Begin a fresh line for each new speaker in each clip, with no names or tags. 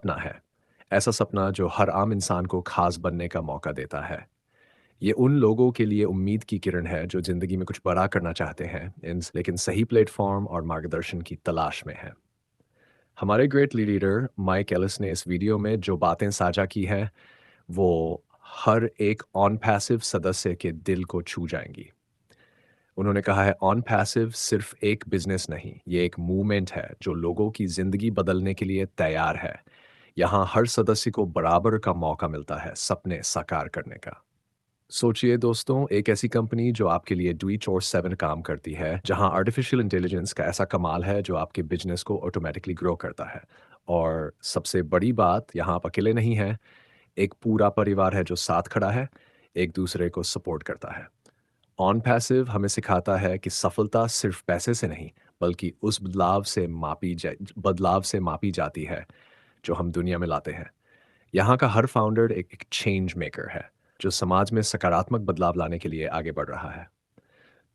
सपना है। ऐसा सपना जो हर आम इंसान को खास बनने का मौका देता है। ये उन लोगों के लिए उम्मीद की किरण है जो ज़िंदगी में कुछ बड़ा करना चाहते हैं, लेकिन सही प्लेटफ़ॉर्म और मार्गदर्शन की तलाश में हैं। हमारे ग्रेट लीडर माइक एलिस ने इस वीडियो में जो बातें साझा की हैं, वो हर एक ऑन पैसिव सदस्य के दिल को छू जाएँगी। उन्होंने कहा है ऑन पैसिव सिर्फ एक बिज़नेस नहीं, ये एक मूवमेंट है जो लोगों की ज़िंदगी बदलने के लिए तैयार है। यहाँ हर सदस्य को बराबर का मौका मिलता है सपने साकार करने का। सोचिए दोस्तों, एक ऐसी कंपनी जो आपके लिए 24/7 काम करती है, जहां आर्टिफिशियल इंटेलिजेंस का ऐसा कमाल है जो आपके बिजनेस को ऑटोमेटिकली ग्रो करता है। और सबसे बड़ी बात, यहाँ आप अकेले नहीं हैं, एक पूरा परिवार है जो साथ खड़ा है, एक दूसरे को सपोर्ट करता है। ऑन पैसिव हमें सिखाता है कि सफलता सिर्फ पैसे से नहीं, बल्कि उस बदलाव से मापी जाती है जो हम दुनिया में लाते हैं। यहाँ का हर फाउंडर एक चेंज मेकर है, जो समाज में सकारात्मक बदलाव लाने के लिए आगे बढ़ रहा है।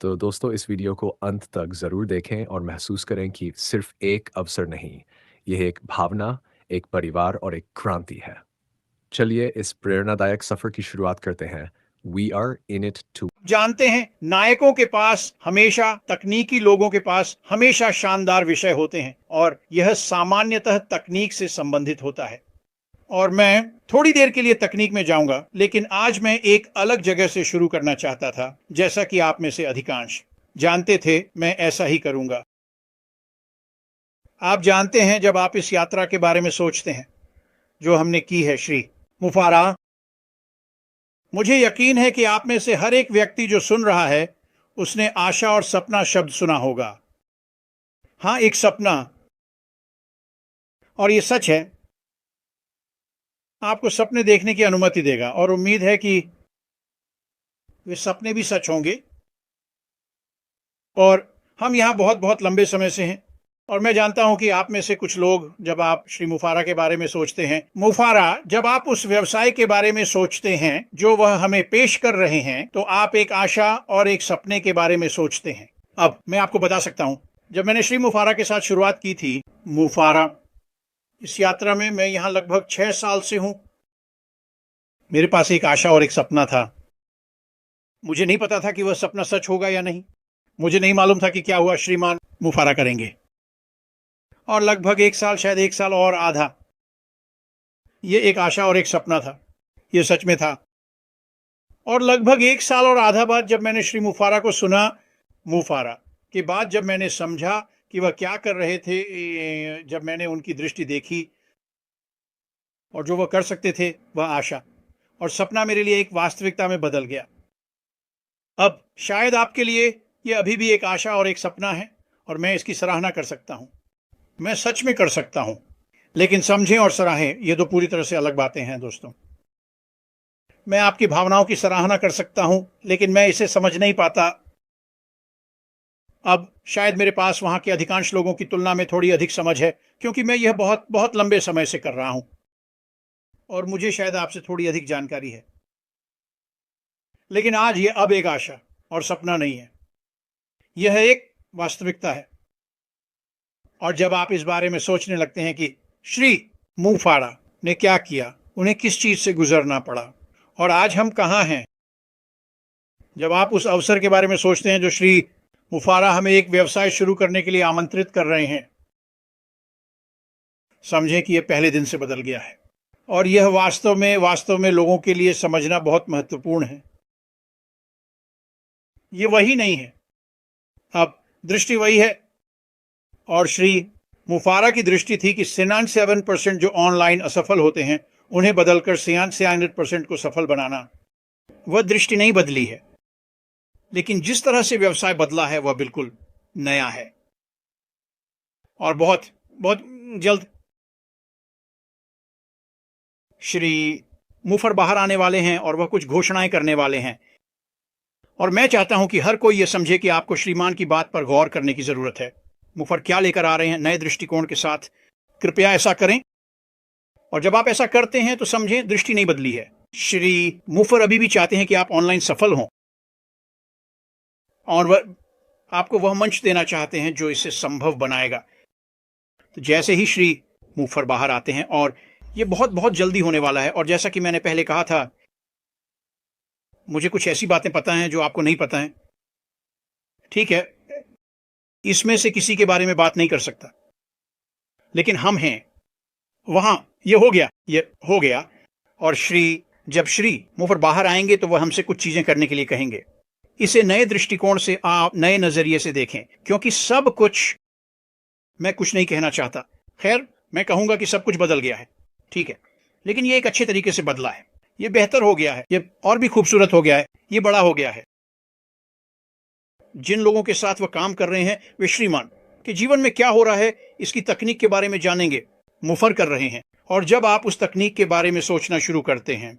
तो दोस्तों, इस वीडियो को अंत तक ज़रूर देखें और महसूस करें कि सिर्फ एक अवसर नहीं, यह एक भावना, एक परिवार और एक क्रांति है। चलिए इस प्रेरणादायक सफ़र की शुरुआत करते हैं। We are in it too.
जानते हैं, नायकों के पास हमेशा, तकनीकी लोगों के पास हमेशा शानदार विषय होते हैं और यह सामान्यतः तकनीक से संबंधित होता है। और मैं थोड़ी देर के लिए तकनीक में जाऊंगा, लेकिन आज मैं एक अलग जगह से शुरू करना चाहता था। जैसा कि आप में से अधिकांश जानते थे, मैं ऐसा ही करूंगा। आप जानते हैं, जब आप इस यात्रा के बारे में सोचते हैं जो हमने की है श्री मुफारा, मुझे यकीन है कि आप में से हर एक व्यक्ति जो सुन रहा है, उसने आशा और सपना शब्द सुना होगा। हाँ, एक सपना। और ये सच है, आपको सपने देखने की अनुमति देगा और उम्मीद है कि वे सपने भी सच होंगे। और हम यहाँ बहुत बहुत लंबे समय से हैं और मैं जानता हूं कि आप में से कुछ लोग, जब आप श्री मुफारा के बारे में सोचते हैं, मुफारा, जब आप उस व्यवसाय के बारे में सोचते हैं जो वह हमें पेश कर रहे हैं, तो आप एक आशा और एक सपने के बारे में सोचते हैं। अब मैं आपको बता सकता हूं, जब मैंने श्री मुफारा के साथ शुरुआत की थी, मुफारा, इस यात्रा में मैं यहाँ लगभग 6 साल से हूं। मेरे पास एक आशा और एक सपना था। मुझे नहीं पता था कि वह सपना सच होगा या नहीं। मुझे नहीं मालूम था कि क्या हुआ श्रीमान मुफारा करेंगे। और लगभग 1 साल, शायद 1 साल और आधा, ये एक आशा और एक सपना था। ये सच में था। और लगभग 1 साल और आधा बाद जब मैंने श्री मुफारा को सुना, मुफारा के बाद जब मैंने समझा कि वह क्या कर रहे थे, जब मैंने उनकी दृष्टि देखी और जो वह कर सकते थे, वह आशा और सपना मेरे लिए एक वास्तविकता में बदल गया। अब शायद आपके लिए यह अभी भी एक आशा और एक सपना है और मैं इसकी सराहना कर सकता हूं। मैं सच में कर सकता हूं, लेकिन समझें और सराहें, ये दो पूरी तरह से अलग बातें हैं दोस्तों। मैं आपकी भावनाओं की सराहना कर सकता हूं, लेकिन मैं इसे समझ नहीं पाता। अब शायद मेरे पास वहां के अधिकांश लोगों की तुलना में थोड़ी अधिक समझ है, क्योंकि मैं यह बहुत बहुत लंबे समय से कर रहा हूं और मुझे शायद आपसे थोड़ी अधिक जानकारी है। लेकिन आज यह अब एक आशा और सपना नहीं है, यह एक वास्तविकता है। और जब आप इस बारे में सोचने लगते हैं कि श्री मुफारा ने क्या किया, उन्हें किस चीज से गुजरना पड़ा और आज हम कहां हैं, जब आप उस अवसर के बारे में सोचते हैं जो श्री मुफारा हमें एक व्यवसाय शुरू करने के लिए आमंत्रित कर रहे हैं, समझें कि यह पहले दिन से बदल गया है। और यह वास्तव में लोगों के लिए समझना बहुत महत्वपूर्ण है। यह वही नहीं है, अब दृष्टि वही है। और श्री मुफारा की दृष्टि थी कि 97% जो ऑनलाइन असफल होते हैं, उन्हें बदलकर 96% को सफल बनाना। वह दृष्टि नहीं बदली है, लेकिन जिस तरह से व्यवसाय बदला है वह बिल्कुल नया है। और बहुत बहुत जल्द श्री मुफर बाहर आने वाले हैं और वह कुछ घोषणाएं करने वाले हैं। और मैं चाहता हूं कि हर कोई यह समझे कि आपको श्रीमान की बात पर गौर करने की जरूरत है। मुफर क्या लेकर आ रहे हैं नए दृष्टिकोण के साथ। कृपया ऐसा करें, और जब आप ऐसा करते हैं तो समझें दृष्टि नहीं बदली है। श्री मुफर अभी भी चाहते हैं कि आप ऑनलाइन सफल हों और वह आपको वह मंच देना चाहते हैं जो इसे संभव बनाएगा। तो जैसे ही श्री मुफर बाहर आते हैं और ये बहुत बहुत जल्दी होने वाला है। और जैसा कि मैंने पहले कहा था, मुझे कुछ ऐसी बातें पता हैं जो आपको नहीं पता हैं। ठीक है, इसमें से किसी के बारे में बात नहीं कर सकता, लेकिन हम हैं वहां। ये हो गया। और जब श्री मुफर बाहर आएंगे तो वह हमसे कुछ चीजें करने के लिए कहेंगे। इसे नए दृष्टिकोण से, आप नए नजरिए से देखें, क्योंकि सब कुछ, मैं कुछ नहीं कहना चाहता, खैर मैं कहूंगा कि सब कुछ बदल गया है, ठीक है, लेकिन ये एक अच्छे तरीके से बदला है। ये बेहतर हो गया है, ये और भी खूबसूरत हो गया है, ये बड़ा हो गया है। जिन लोगों के साथ वह काम कर रहे हैं, वे श्रीमान के जीवन में क्या हो रहा है इसकी तकनीक के बारे में जानेंगे, मुफर कर रहे हैं। और जब आप उस तकनीक के बारे में सोचना शुरू करते हैं,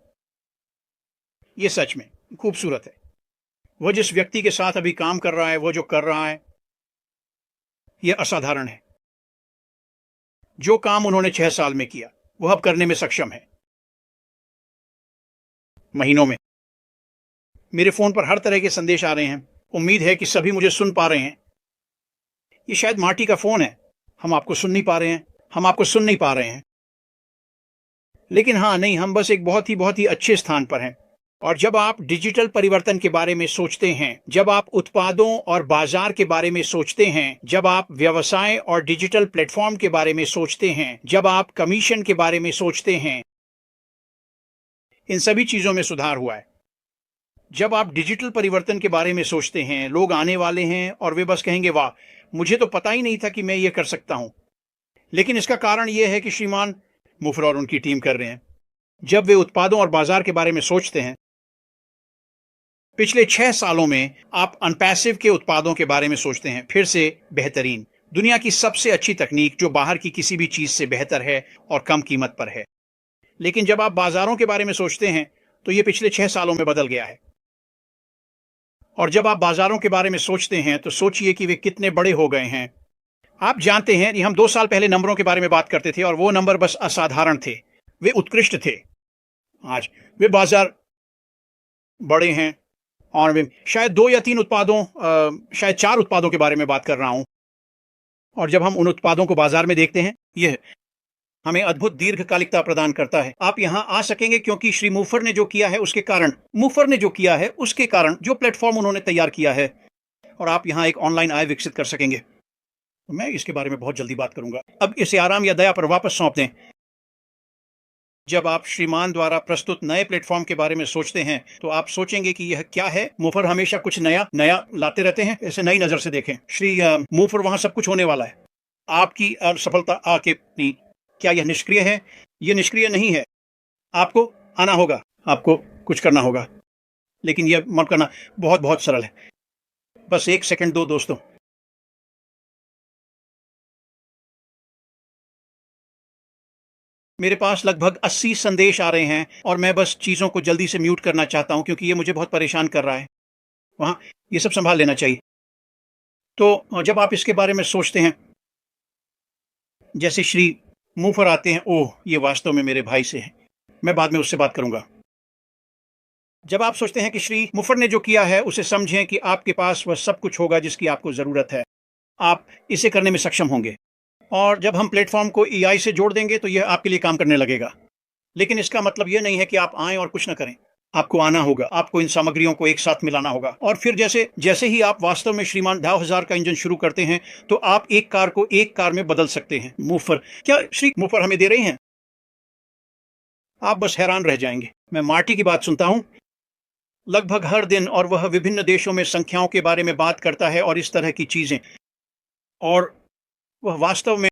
ये सच में खूबसूरत है। वह जिस व्यक्ति के साथ अभी काम कर रहा है, वह जो कर रहा है, यह असाधारण है। जो काम उन्होंने 6 साल में किया, वह अब करने में सक्षम है महीनों में। मेरे फोन पर हर तरह के संदेश आ रहे हैं। उम्मीद है कि सभी मुझे सुन पा रहे हैं। ये शायद मार्टी का फोन है, हम आपको सुन नहीं पा रहे हैं, हम आपको सुन नहीं पा रहे हैं। लेकिन हाँ, नहीं, हम बस एक बहुत ही अच्छे स्थान पर हैं। और जब आप डिजिटल परिवर्तन के बारे में सोचते हैं, जब आप उत्पादों और बाजार के बारे में सोचते हैं, जब आप व्यवसाय और डिजिटल प्लेटफॉर्म के बारे में सोचते हैं, जब आप कमीशन के बारे में सोचते हैं, इन सभी चीजों में सुधार हुआ है। जब आप डिजिटल परिवर्तन के बारे में सोचते हैं, लोग आने वाले हैं और वे बस कहेंगे, वाह, मुझे तो पता ही नहीं था कि मैं ये कर सकता हूं। लेकिन इसका कारण यह है कि श्रीमान मुफर और उनकी टीम कर रहे हैं। जब वे उत्पादों और बाजार के बारे में सोचते हैं, पिछले 6 सालों में आप अनपैसिव के उत्पादों के बारे में सोचते हैं, फिर से बेहतरीन, दुनिया की सबसे अच्छी तकनीक जो बाहर की किसी भी चीज से बेहतर है और कम कीमत पर है। लेकिन जब आप बाजारों के बारे में सोचते हैं तो यह पिछले 6 सालों में बदल गया है। और जब आप बाजारों के बारे में सोचते हैं तो सोचिए कि वे कितने बड़े हो गए हैं। आप जानते हैं कि हम 2 साल पहले नंबरों के बारे में बात करते थे और वो नंबर बस असाधारण थे, वे उत्कृष्ट थे। आज वे बाजार बड़े हैं और वे शायद 2 या 3 उत्पादों, शायद 4 उत्पादों के बारे में बात कर रहा हूं। और जब हम उन उत्पादों को बाजार में देखते हैं, यह हमें अद्भुत दीर्घकालिकता प्रदान करता है। आप यहां आ सकेंगे क्योंकि श्री मुफर ने जो किया है उसके कारण, जो प्लेटफॉर्म उन्होंने तैयार किया है, और आप यहां एक ऑनलाइन आय विकसित कर सकेंगे। मैं इसके बारे में बहुत जल्दी बात करूंगा। अब इसे आराम या दया पर वापस सौंप दें। जब आप श्रीमान द्वारा प्रस्तुत नए प्लेटफॉर्म के बारे में सोचते हैं तो आप सोचेंगे कि यह क्या है। मुफर हमेशा कुछ नया नया लाते रहते हैं, इसे नई नजर से देखें। श्री मुफर, वहां सब कुछ होने वाला है। आपकी असफलता आके, क्या यह निष्क्रिय है? यह निष्क्रिय नहीं है। आपको आना होगा, आपको कुछ करना होगा, लेकिन यह मत करना बहुत बहुत सरल है। बस 1 सेकंड दो दोस्तों। मेरे पास लगभग 80 संदेश आ रहे हैं और मैं बस चीजों को जल्दी से म्यूट करना चाहता हूं क्योंकि ये मुझे बहुत परेशान कर रहा है। वहां ये सब संभाल लेना चाहिए। तो जब आप इसके बारे में सोचते हैं, जैसे श्री मुफर आते हैं, ओह, ये वास्तव में मेरे भाई से है, मैं बाद में उससे बात करूंगा। जब आप सोचते हैं कि श्री मुफर ने जो किया है उसे समझें कि आपके पास वह सब कुछ होगा जिसकी आपको जरूरत है। आप इसे करने में सक्षम होंगे। और जब हम प्लेटफॉर्म को एआई से जोड़ देंगे तो यह आपके लिए काम करने लगेगा। लेकिन इसका मतलब यह नहीं है कि आप आएं और कुछ न करें। आपको आना होगा, आपको इन सामग्रियों को एक साथ मिलाना होगा। और फिर जैसे जैसे ही आप वास्तव में श्रीमान 10,000 का इंजन शुरू करते हैं तो आप एक कार को एक कार में बदल सकते हैं। मुफर, क्या श्री मुफर हमें दे रही हैं? आप बस हैरान रह जाएंगे। मैं मार्टी की बात सुनता हूं लगभग हर दिन, और वह विभिन्न देशों में संख्याओं के बारे में बात करता है और इस तरह की चीजें। और वह वास्तव में